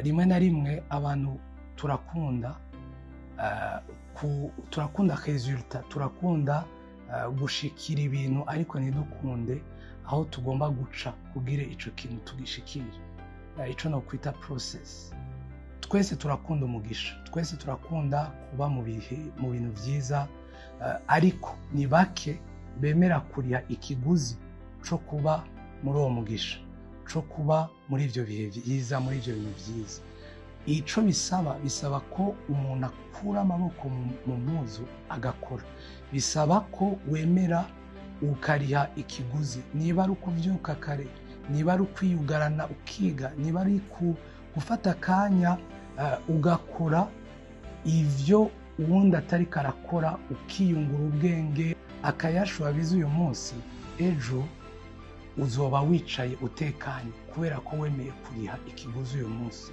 rimwe na rimwe abantu turakunda resultat, turakunda gushikira ibintu ariko ntidukunde aho tugomba guca kugira ico kintu tugishikire. Ico no kwita process. Twese turakunda umugisha, twese turakunda kuba mu bintu vyiza, ariko ni bake bemera kuriha ikiguzi co kuba muri uwo mugisha, co kuba muri ivyo bihe vyiza, muri ivyo bintu vyiza. Ico bisaba ko umuntu akura amaboko mu mpuzu agakora. Bisaba ko wemera ukariha ikiguzi, niba ari ukuvyuka kare, niba ari ukwiyugarana ukiga, niba ari gufata akanya ugakora ivyo uwundi atari karakora, ukiyungura ubwenge, akayashuha bize uyu munsi, ejo uzoba wicaye utekanye kubera ko wemeye kuriha ikiguzi uyu munsi.